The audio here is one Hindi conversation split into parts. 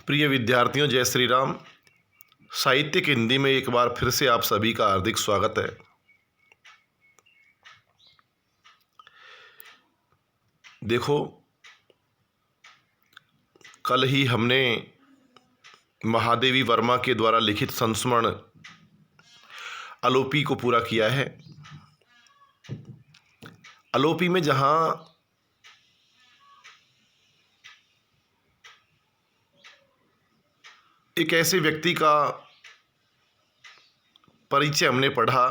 प्रिय विद्यार्थियों, जय श्री राम। साहित्यिक हिंदी में एक बार फिर से आप सभी का हार्दिक स्वागत है। देखो, कल ही हमने महादेवी वर्मा के द्वारा लिखित संस्मरण आलोपी को पूरा किया है। आलोपी में जहाँ एक ऐसे व्यक्ति का परिचय हमने पढ़ा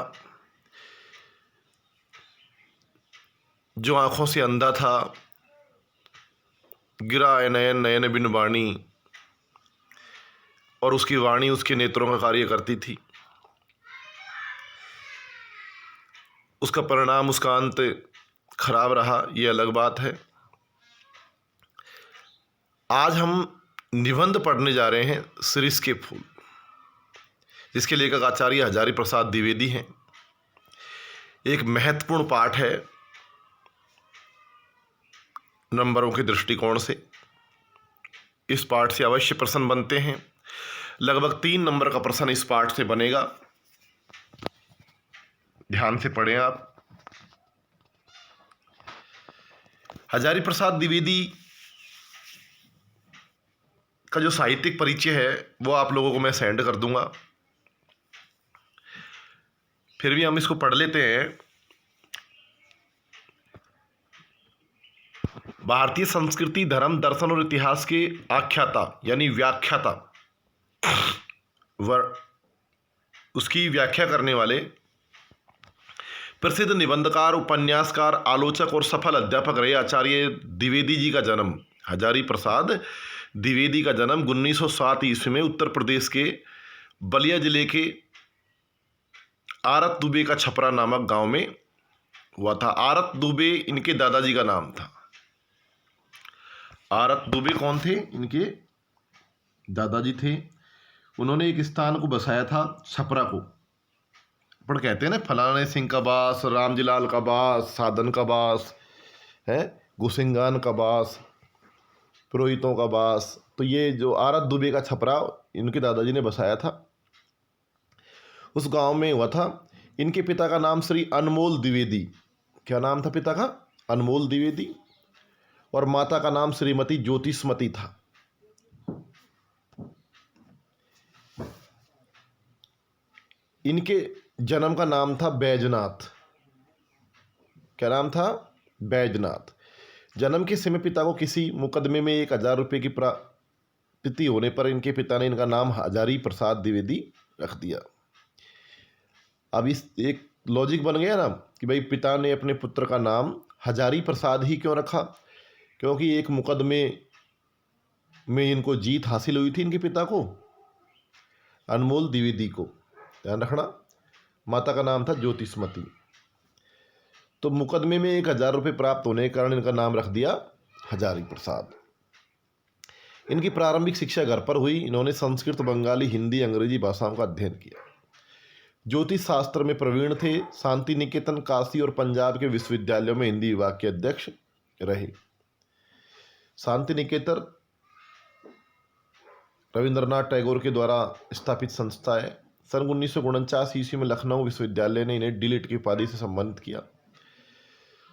जो आंखों से अंधा था, गिरा नयन नयन बिन वाणी, और उसकी वाणी उसके नेत्रों का कार्य करती थी। उसका परिणाम, उसका अंत खराब रहा, ये अलग बात है। आज हम निबंध पढ़ने जा रहे हैं शिरीष के फूल, जिसके लेखक आचार्य हजारी प्रसाद द्विवेदी हैं। एक महत्वपूर्ण पाठ है नंबरों के दृष्टिकोण से। इस पाठ से अवश्य प्रश्न बनते हैं। लगभग 3 नंबर का प्रश्न इस पाठ से बनेगा। ध्यान से पढ़ें आप। हजारी प्रसाद द्विवेदी का जो साहित्यिक परिचय है वो आप लोगों को मैं सेंड कर दूंगा। फिर भी हम इसको पढ़ लेते हैं। भारतीय संस्कृति, धर्म, दर्शन और इतिहास के आख्याता यानी व्याख्याता, उसकी व्याख्या करने वाले प्रसिद्ध निबंधकार, उपन्यासकार, आलोचक और सफल अध्यापक रहे आचार्य द्विवेदी जी का जन्म, हजारी प्रसाद द्विवेदी का जन्म 1907 ईस्वी में उत्तर प्रदेश के बलिया जिले के आरत दुबे का छपरा नामक गांव में हुआ था। आरत दुबे इनके दादाजी का नाम था। आरत दुबे कौन थे? इनके दादाजी थे। उन्होंने एक स्थान को बसाया था, छपरा को। पर कहते हैं ना, फलाने सिंह का बास, रामजीलाल का बास, साधन का बास है, गुसिंगान का बास, पुरोहितों का बास। तो ये जो आरत दुबे का छपरा इनके दादाजी ने बसाया था, उस गांव में हुआ था। इनके पिता का नाम श्री अनमोल द्विवेदी। क्या नाम था पिता का? अनमोल द्विवेदी। और माता का नाम श्रीमती ज्योतिषमती था। इनके जन्म का नाम था बैजनाथ। क्या नाम था? बैजनाथ। जन्म के समय पिता को किसी मुकदमे में 1000 रुपये की प्राप्ति होने पर इनके पिता ने इनका नाम हजारी प्रसाद द्विवेदी रख दिया। अब इस एक लॉजिक बन गया ना कि भाई पिता ने अपने पुत्र का नाम हजारी प्रसाद ही क्यों रखा? क्योंकि एक मुकदमे में इनको जीत हासिल हुई थी, इनके पिता को, अनमोल द्विवेदी को, ध्यान रखना। माता का नाम था ज्योतिषमती। तो मुकदमे में 1000 रुपये प्राप्त होने के कारण इनका नाम रख दिया हजारी प्रसाद। इनकी प्रारंभिक शिक्षा घर पर हुई। इन्होंने संस्कृत, बंगाली, हिंदी, अंग्रेजी भाषाओं का अध्ययन किया। ज्योतिष शास्त्र में प्रवीण थे। शांति निकेतन, काशी और पंजाब के विश्वविद्यालयों में हिंदी विभाग के अध्यक्ष रहे। शांति निकेतन रविंद्रनाथ टैगोर के द्वारा स्थापित संस्था है। सन 1949 ईस्वी में लखनऊ विश्वविद्यालय ने इन्हें डीलिट की उपाधि से सम्मानित किया।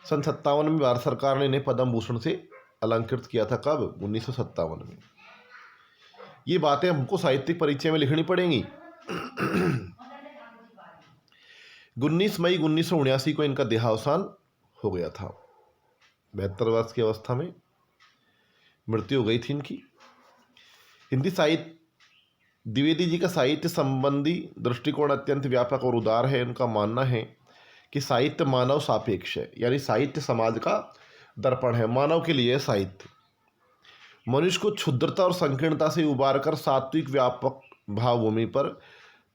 सन 57 में भारत सरकार ने इन्हें पद्म भूषण से अलंकृत किया था। कब? 1957 में। ये बातें हमको साहित्यिक परिचय में लिखनी पड़ेंगी। 19 मई 1979 को इनका देहावसान हो गया था। 72 वर्ष की अवस्था में मृत्यु हो गई थी इनकी। हिंदी साहित्य, द्विवेदी जी का साहित्य संबंधी दृष्टिकोण अत्यंत व्यापक और उदार है। उनका मानना है कि साहित्य मानव सापेक्ष है, यानी साहित्य समाज का दर्पण है। मानव के लिए साहित्य मनुष्य को क्षुद्रता और संकीर्णता से उबार कर सात्विक व्यापक भावभूमि पर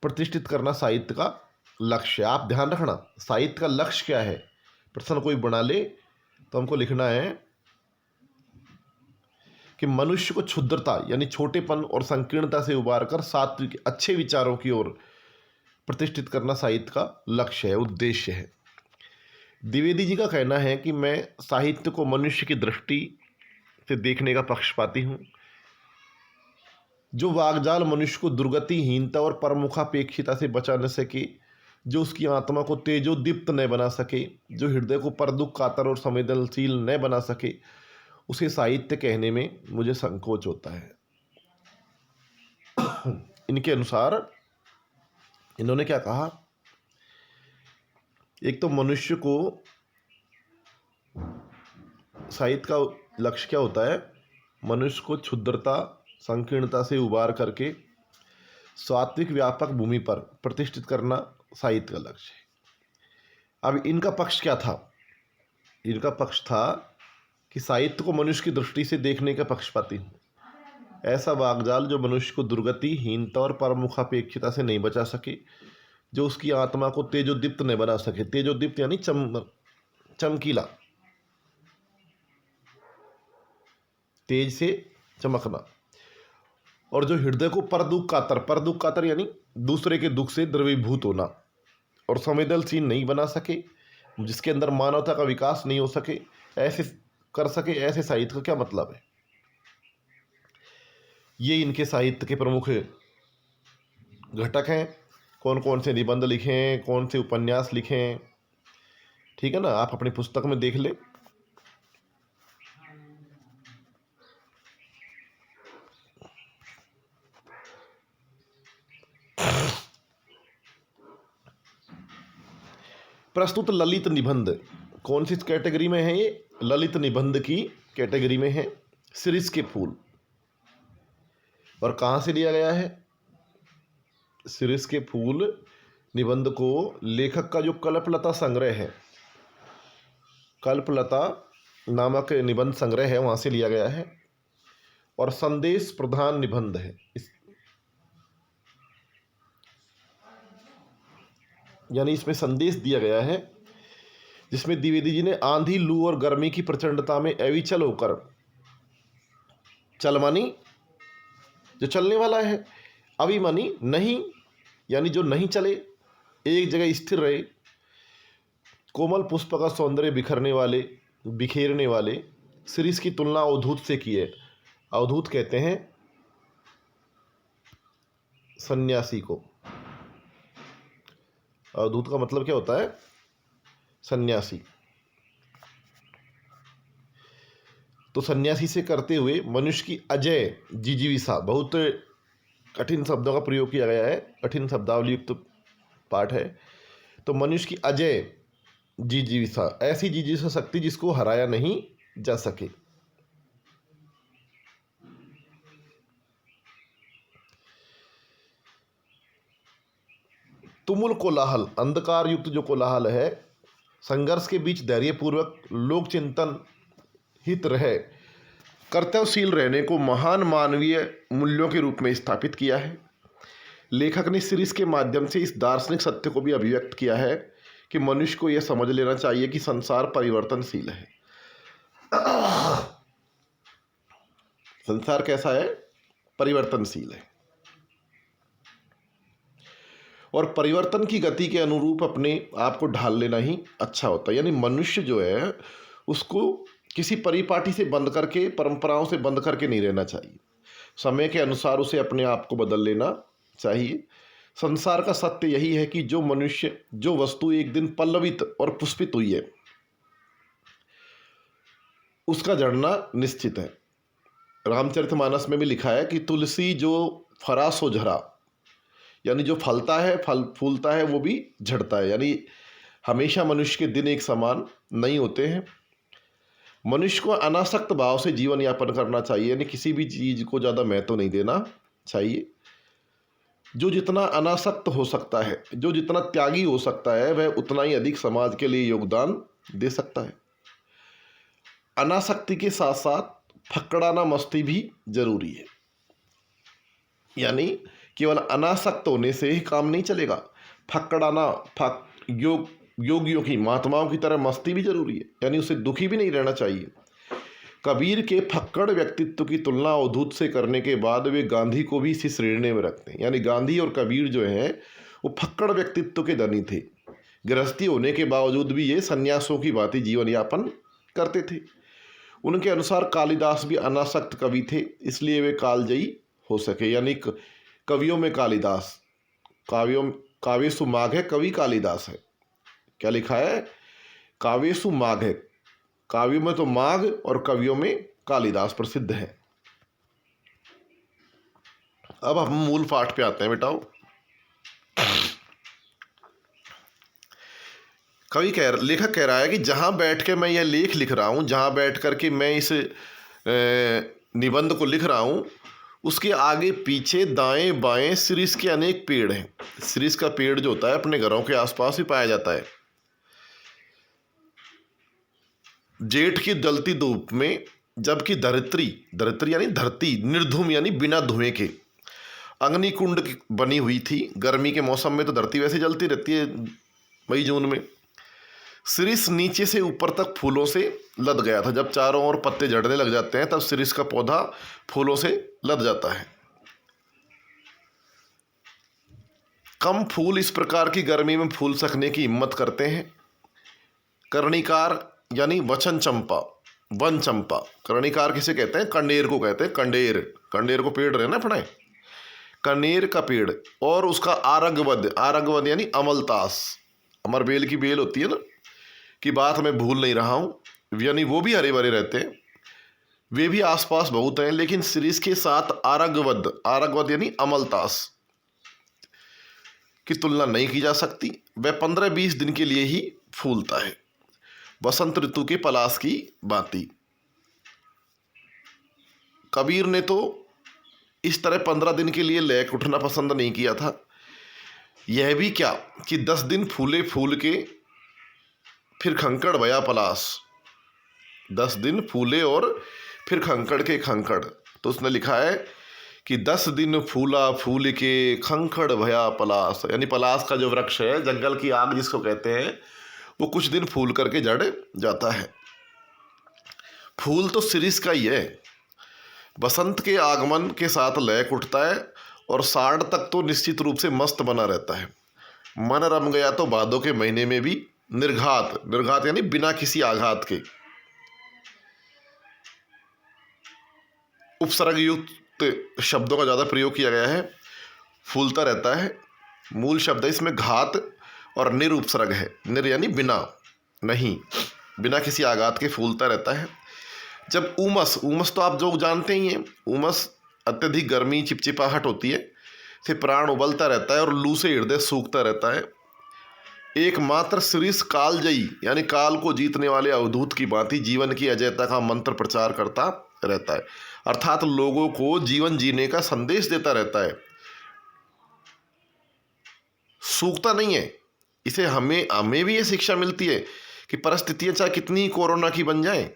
प्रतिष्ठित करना साहित्य का लक्ष्य है। आप ध्यान रखना, साहित्य का लक्ष्य क्या है? प्रश्न कोई बना ले तो हमको लिखना है कि मनुष्य को क्षुद्रता यानी छोटेपन और संकीर्णता से उबार कर सात्विक अच्छे विचारों की ओर प्रतिष्ठित करना साहित्य का लक्ष्य है, उद्देश्य है। द्विवेदी जी का कहना है कि मैं साहित्य को मनुष्य की दृष्टि से देखने का पक्षपाती हूँ। जो वागजाल मनुष्य को दुर्गतिहीनता और परमुखापेक्षिता से बचा न सके, जो उसकी आत्मा को तेजोदीप्त न बना सके, जो हृदय को परदुख कातर और संवेदनशील न बना सके, उसे साहित्य कहने में मुझे संकोच होता है। इनके अनुसार इन्होंने क्या कहा, एक तो मनुष्य को साहित्य का लक्ष्य क्या होता है, मनुष्य को क्षुद्रता संकीर्णता से उबार करके सात्विक व्यापक भूमि पर प्रतिष्ठित करना साहित्य का लक्ष्य है। अब इनका पक्ष क्या था, इनका पक्ष था कि साहित्य को मनुष्य की दृष्टि से देखने का पक्षपाती हूँ, ऐसा वागजाल जो मनुष्य को दुर्गति हीनता और परमुखापेक्षिता से नहीं बचा सके, जो उसकी आत्मा को तेजोदीप्त नहीं बना सके। तेजोदीप्त यानी चमकीला, तेज से चमकना, और जो हृदय को परदुख कातर यानी दूसरे के दुख से द्रवीभूत होना और संवेदनशील नहीं बना सके, जिसके अंदर मानवता का विकास नहीं हो सके, ऐसे कर सके, ऐसे साहित्य का क्या मतलब है। ये इनके साहित्य के प्रमुख घटक हैं। कौन कौन से निबंध लिखे हैं, कौन से उपन्यास लिखे हैं, ठीक है ना, आप अपनी पुस्तक में देख ले। प्रस्तुत ललित निबंध कौन सी कैटेगरी में है, ये ललित निबंध की कैटेगरी में है। शिरीष के फूल, और कहाँ से लिया गया है, शिरीष के फूल निबंध को लेखक का जो कल्पलता संग्रह है, कल्पलता नामक निबंध संग्रह है, वहाँ से लिया गया है। और संदेश प्रधान निबंध है, यानी इसमें संदेश दिया गया है, जिसमें द्विवेदी जी ने आंधी लू और गर्मी की प्रचंडता में अविचल होकर चल मानी जो चलने वाला है, अभी मानी नहीं यानी जो नहीं चले, एक जगह स्थिर रहे, कोमल पुष्प का सौंदर्य बिखेरने वाले शिरीष की तुलना अवधूत से की है। अवधूत कहते हैं सन्यासी को। अवधूत का मतलब क्या होता है, सन्यासी। तो सन्यासी से करते हुए मनुष्य की अजय जिजीविषा, बहुत कठिन शब्दों का प्रयोग किया गया है, कठिन शब्दावली युक्त पाठ है। तो मनुष्य की अजय जिजीविषा, ऐसी जिजीविषा शक्ति जिसको हराया नहीं जा सके। तुमुल कोलाहल, अंधकार युक्त जो कोलाहल है, संघर्ष के बीच धैर्यपूर्वक लोक चिंतन हित रहे कर्तव्यशील रहने को महान मानवीय मूल्यों के रूप में स्थापित किया है। लेखक ने शिरीष के माध्यम से इस दार्शनिक सत्य को भी अभिव्यक्त किया है कि मनुष्य को यह समझ लेना चाहिए कि संसार परिवर्तनशील है। संसार कैसा है, परिवर्तनशील है, और परिवर्तन की गति के अनुरूप अपने आप को ढाल लेना ही अच्छा होता है। यानी मनुष्य जो है उसको किसी परिपाटी से बंद करके, परंपराओं से बंद करके नहीं रहना चाहिए, समय के अनुसार उसे अपने आप को बदल लेना चाहिए। संसार का सत्य यही है कि जो मनुष्य, जो वस्तु एक दिन पल्लवित और पुष्पित हुई है, उसका जड़ना निश्चित है। रामचरितमानस में भी लिखा है कि तुलसी जो फरा सो झरा, यानी जो फलता है, फूलता है, वो भी झड़ता है। यानी हमेशा मनुष्य के दिन एक समान नहीं होते हैं। मनुष्य को अनासक्त भाव से जीवन यापन करना चाहिए, यानी किसी भी चीज़ को ज़्यादा महत्व नहीं देना चाहिए। जो जितना अनासक्त हो सकता है, जो जितना त्यागी हो सकता है, वह उतना ही अधिक समाज के लिए योगदान दे सकता है। अनासक्ति के साथ साथ फकड़ाना मस्ती भी जरूरी है, यानी केवल अनासक्त होने से ही काम नहीं चलेगा, फकड़ाना, योगियों की, महात्माओं की तरह मस्ती भी जरूरी है, यानी उसे दुखी भी नहीं रहना चाहिए। कबीर के फक्कड़ व्यक्तित्व की तुलना अवधूत से करने के बाद वे गांधी को भी इसी श्रेणी में रखते हैं। यानी गांधी और कबीर जो हैं वो फक्कड़ व्यक्तित्व के धनी थे, गृहस्थी होने के बावजूद भी ये सन्यासों की भांति जीवन यापन करते थे। उनके अनुसार कालिदास भी अनासक्त कवि थे, इसलिए वे कालजयी हो सके। यानी कवियों में कालिदास, काव्येषु माघ है, कवि कालिदास है। क्या लिखा है? काव्येषु माघ है, काव्यों में तो माघ और कवियों में कालिदास प्रसिद्ध है। अब हम मूल पाठ पे आते हैं बेटाओ। लेखक कह रहा है कि जहां बैठ के मैं यह लेख लिख रहा हूं, जहां बैठ कर के मैं इस निबंध को लिख रहा हूं, उसके आगे पीछे दाएं बाएं शिरीष के अनेक पेड़ हैं। शिरीष का पेड़ जो होता है अपने घरों के आसपास ही पाया जाता है। जेठ की जलती धूप में जबकि धरित्री यानी धरती निर्धूम यानी बिना धुएं के अग्निकुंड बनी हुई थी। गर्मी के मौसम में तो धरती वैसे जलती रहती है मई जून में। शिरीष नीचे से ऊपर तक फूलों से लद गया था। जब चारों ओर पत्ते झड़ने लग जाते हैं तब शिरीष का पौधा फूलों से लद जाता है। कम फूल इस प्रकार की गर्मी में फूल सकने की हिम्मत करते हैं। कर्णिकार यानी वचन चंपा, वन चंपा। कर्णिकार किसे कहते हैं? कंडेर को कहते हैं। कंडेर को पेड़ रहे ना अपने, कनेर का पेड़। और उसका आरगवद यानी अमलतास, अमरबेल की बेल होती है ना, की बात मैं भूल नहीं रहा हूँ, यानी वो भी हरे भरे रहते हैं। वे भी आसपास बहुत हैं, लेकिन शिरीष के साथ आरगवद यानी अमलतास की तुलना नहीं की जा सकती। वह 15-20 दिन के लिए ही फूलता है, वसंत ऋतु के पलाश की भांति। कबीर ने तो इस तरह 15 दिन के लिए लहक उठना पसंद नहीं किया था। यह भी क्या कि 10 दिन फूले फूल के फिर खंकड़ भया पलाश। 10 दिन फूले और फिर खंकड़ के खंकड़। तो उसने लिखा है कि 10 दिन फूला फूल के खंकड़ भया पलाश, यानी पलाश का जो वृक्ष है, जंगल की आग जिसको कहते हैं, वो कुछ दिन फूल करके जड़ जाता है। फूल तो शिरीष का ही है। बसंत के आगमन के साथ लहक उठता है और साढ़ तक तो निश्चित रूप से मस्त बना रहता है। मन रम गया तो भादों के महीने में भी निर्घात यानी बिना किसी आघात के उपसर्ग युक्त शब्दों का ज़्यादा प्रयोग किया गया है। फूलता रहता है, मूल शब्द है इसमें घात, और निर उपसर्ग है। निर यानी बिना, नहीं, बिना किसी आघात के फूलता रहता है। जब उमस तो आप जो जानते ही हैं, उमस अत्यधिक गर्मी चिपचिपाहट होती है, फिर प्राण उबलता रहता है और लू से हृदय सूखता रहता है। एकमात्र शिरीष कालजयी यानी काल को जीतने वाले अवधूत की भांति जीवन की अजयता का मंत्र प्रचार करता रहता है, अर्थात लोगों को जीवन जीने का संदेश देता रहता है। सूखता नहीं है। इसे हमें भी ये शिक्षा मिलती है कि परिस्थितियां चाहे कितनी ही कोरोना की बन जाए,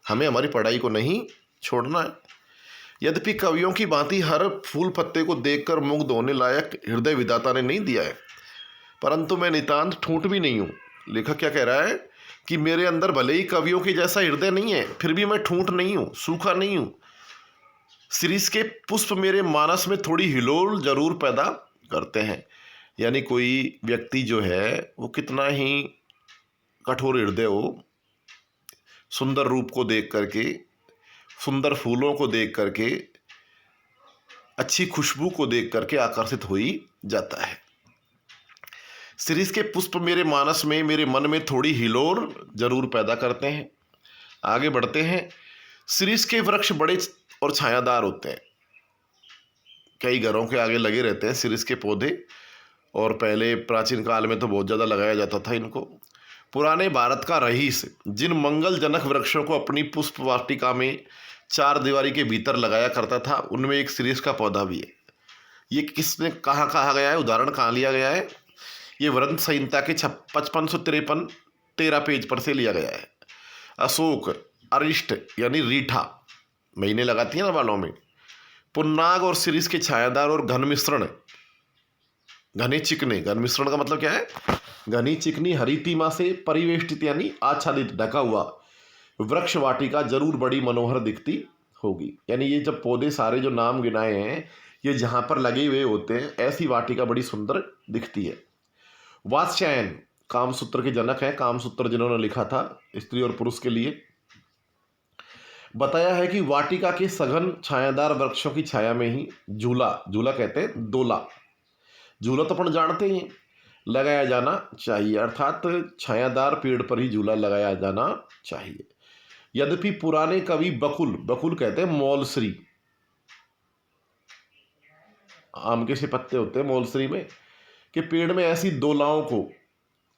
हमें हमारी पढ़ाई को नहीं छोड़ना है। यद्यपि कवियों की भांति हर फूल पत्ते को देखकर मुग्ध होने लायक हृदय विधाता ने नहीं दिया है, परंतु मैं नितांत ठूंठ भी नहीं हूँ। लेखक क्या कह रहा है कि मेरे अंदर भले ही कवियों के जैसा हृदय नहीं है, फिर भी मैं ठूंठ नहीं हूँ, सूखा नहीं हूँ। शिरीष के पुष्प मेरे मानस में थोड़ी हिलोल जरूर पैदा करते हैं। यानी कोई व्यक्ति जो है वो कितना ही कठोर हृदय हो, सुंदर रूप को देख करके, सुंदर फूलों को देख करके, अच्छी खुशबू को देख करके आकर्षित हो ही जाता है। शिरीष के पुष्प मेरे मानस में, मेरे मन में थोड़ी हिलोर जरूर पैदा करते हैं। आगे बढ़ते हैं। शिरीष के वृक्ष बड़े और छायादार होते हैं। कई घरों के आगे लगे रहते हैं शिरीष के पौधे, और पहले प्राचीन काल में तो बहुत ज़्यादा लगाया जाता था इनको। पुराने भारत का रईस जिन मंगलजनक वृक्षों को अपनी पुष्प वाटिका में 4 दीवारी के भीतर लगाया करता था, उनमें एक शिरीष का पौधा भी है। ये किसने कहा गया है, उदाहरण कहाँ लिया गया है? ये वृंद संहिता के 5553 13 पेज पर से लिया गया है। अशोक, अरिष्ट यानी रीठा, महीने लगाती है ना बालों में, पुन्नाग और शिरीष के छायादार और घन मिश्रण, घने चिकने, घन मिश्रण का मतलब क्या है? घनी चिकनी हरितिमा से परिवेष्टित यानी आच्छादित, ढका हुआ वृक्ष वाटिका जरूर बड़ी मनोहर दिखती होगी। यानी ये जब पौधे सारे जो नाम गिनाए हैं, ये जहाँ पर लगे हुए होते हैं, ऐसी वाटिका बड़ी सुंदर दिखती है। वात्स्यायन कामसूत्र के जनक हैं, कामसूत्र जिन्होंने लिखा था स्त्री और पुरुष के लिए। बताया है कि वाटिका के सघन छायादार वृक्षों की छाया में ही झूला, झूला कहते हैं दोला, झूला तो अपन जानते ही हैं, लगाया जाना चाहिए, अर्थात छायादार पेड़ पर ही झूला लगाया जाना चाहिए। यद्यपि पुराने कवि बकुल, बकुल कहते हैं मौलश्री, आम के से पत्ते होते हैं मौलश्री में, कि पेड़ में ऐसी दोलाओं को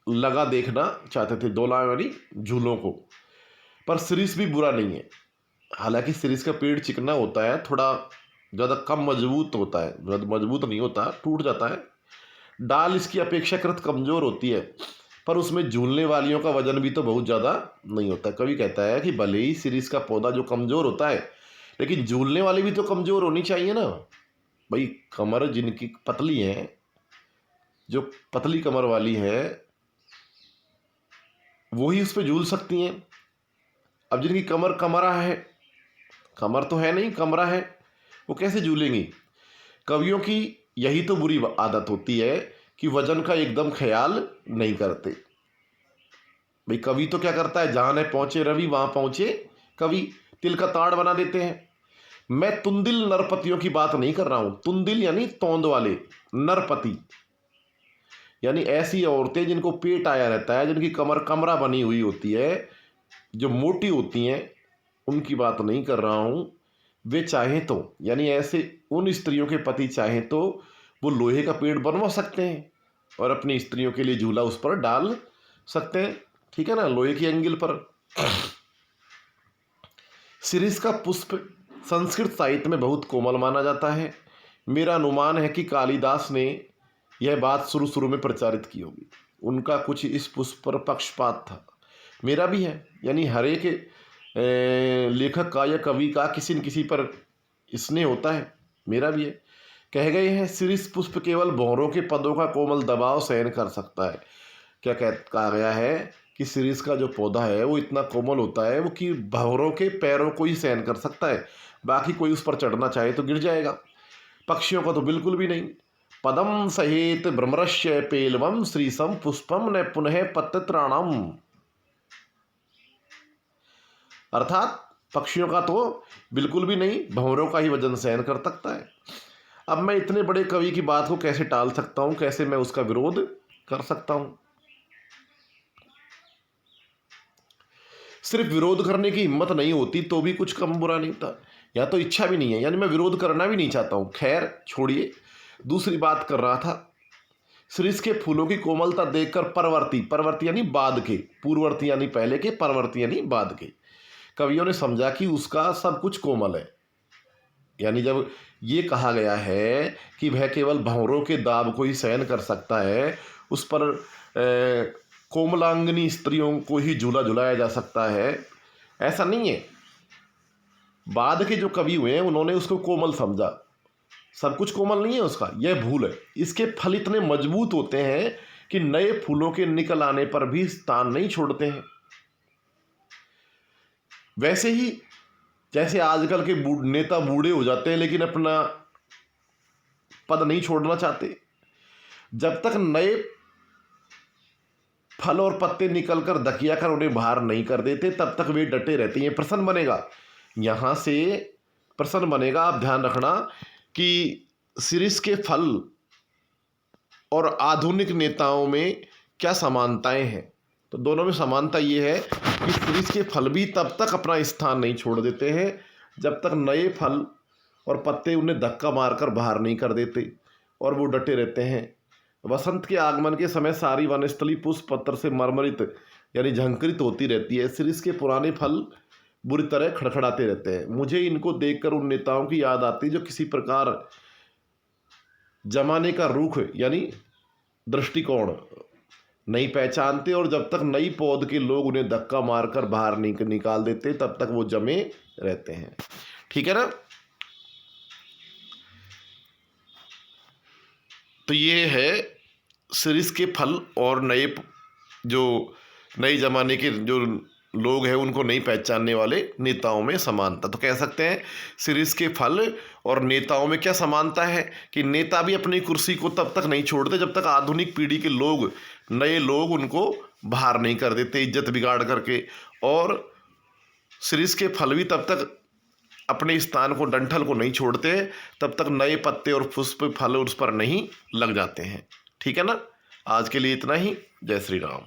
लगा देखना चाहते थे, दोलाएं यानी झूलों को, पर सिरिस भी बुरा नहीं है। हालांकि सिरिस का पेड़ चिकना होता है, थोड़ा ज़्यादा कम मजबूत होता है, ज़्यादा मजबूत नहीं होता, टूट जाता है, डाल इसकी अपेक्षाकृत कमज़ोर होती है, पर उसमें झूलने वालियों का वजन भी तो बहुत ज़्यादा नहीं होता। कवि कहता है कि भले ही सिरिस का पौधा जो कमज़ोर होता है, लेकिन झूलने वाली भी तो कमज़ोर होनी चाहिए ना भाई। कमर जिनकी पतली है, जो पतली कमर वाली है, वो ही उस पर झूल सकती हैं। अब जिनकी कमर कमरा है, कमर तो है नहीं, कमरा है, वो कैसे झूलेंगी। कवियों की यही तो बुरी आदत होती है कि वजन का एकदम ख्याल नहीं करते। भाई कवि तो क्या करता है, जहां न पहुंचे रवि वहां पहुंचे कवि, तिल का ताड़ बना देते हैं। मैं तुंदिल नरपतियों की बात नहीं कर रहा हूं, तुंदिल यानी तोंद वाले, नरपति यानी ऐसी औरतें जिनको पेट आया रहता है, जिनकी कमर कमरा बनी हुई होती है, जो मोटी होती हैं, उनकी बात नहीं कर रहा हूं। वे चाहें तो, यानी ऐसे उन स्त्रियों के पति चाहें तो वो लोहे का पेड़ बनवा सकते हैं और अपनी स्त्रियों के लिए झूला उस पर डाल सकते हैं, ठीक है ना, लोहे की एंगल पर। सिरिस का पुष्प संस्कृत साहित्य में बहुत कोमल माना जाता है। मेरा अनुमान है कि कालिदास ने यह बात शुरू शुरू में प्रचारित की होगी, उनका कुछ इस पुष्प पर पक्षपात था। मेरा भी है, यानी हर एक लेखक का या कवि का किसी न किसी पर स्नेह होता है, मेरा भी है। कह गए हैं सिरिस पुष्प केवल भंवरों के पदों का कोमल दबाव सहन कर सकता है। क्या कहा गया है कि सिरिस का जो पौधा है वो इतना कोमल होता है वो कि भंवरों के पैरों को ही सहन कर सकता है, बाकी कोई उस पर चढ़ना चाहे तो गिर जाएगा। पक्षियों का तो बिल्कुल भी नहीं। पदम सहेत भ्रमरश्य पेलवम श्रीसम पुष्पम न पुनः पत्रत्राणम, अर्थात पक्षियों का तो बिल्कुल भी नहीं, भंवरों का ही वजन सहन कर सकता है। अब मैं इतने बड़े कवि की बात को कैसे टाल सकता हूं, कैसे मैं उसका विरोध कर सकता हूं। सिर्फ विरोध करने की हिम्मत नहीं होती तो भी कुछ कम बुरा नहीं था, या तो इच्छा भी नहीं है, यानी मैं विरोध करना भी नहीं चाहता हूं। खैर छोड़िए, दूसरी बात कर रहा था। सिरिस के फूलों की कोमलता देखकर परवर्ती, परवर्ती यानी बाद के, पूर्ववर्ती यानी पहले के, परवर्ती यानी बाद के, कवियों ने समझा कि उसका सब कुछ कोमल है। यानी जब ये कहा गया है कि वह केवल भंवरों के दाब को ही सहन कर सकता है, उस पर कोमलांगनी स्त्रियों को ही झूला झुलाया जा सकता है, ऐसा नहीं है। बाद के जो कवि हुए हैं उन्होंने उसको कोमल समझा, सब कुछ कोमल नहीं है उसका, यह भूल है। इसके फल इतने मजबूत होते हैं कि नए फूलों के निकल आने पर भी स्थान नहीं छोड़ते हैं। वैसे ही जैसे आजकल के नेता बूढ़े हो जाते हैं लेकिन अपना पद नहीं छोड़ना चाहते, जब तक नए फल और पत्ते निकलकर दकिया कर उन्हें बाहर नहीं कर देते तब तक वे डटे रहते हैं। प्रश्न बनेगा, यहाँ से प्रश्न बनेगा, आप ध्यान रखना कि सिरिस के फल और आधुनिक नेताओं में क्या समानताएं हैं। तो दोनों में समानता ये है कि सिरिस के फल भी तब तक अपना स्थान नहीं छोड़ देते हैं जब तक नए फल और पत्ते उन्हें धक्का मारकर बाहर नहीं कर देते, और वो डटे रहते हैं। वसंत के आगमन के समय सारी वनस्थली पुष्प पत्र से मरमरित यानी झंकृत होती रहती है। सिरिस के पुराने फल बुरी तरह खड़खड़ाते रहते हैं। मुझे इनको देखकर उन नेताओं की याद आती जो किसी प्रकार जमाने का रुख यानी दृष्टिकोण नहीं पहचानते, और जब तक नई पौध के लोग उन्हें धक्का मारकर बाहर निकाल देते तब तक वो जमे रहते हैं। ठीक है ना। तो ये है सिरिस के फल और नए जमाने के जो लोग हैं उनको नहीं पहचानने वाले नेताओं में समानता। तो कह सकते हैं सिरिस के फल और नेताओं में क्या समानता है कि नेता भी अपनी कुर्सी को तब तक नहीं छोड़ते जब तक आधुनिक पीढ़ी के लोग, नए लोग उनको बाहर नहीं कर देते इज्जत बिगाड़ करके, और शीर्ष के फल भी तब तक अपने स्थान को, डंठल को नहीं छोड़ते, तब तक नए पत्ते और पुष्प फल उस पर नहीं लग जाते हैं। ठीक है ना। आज के लिए इतना ही। जय श्री राम।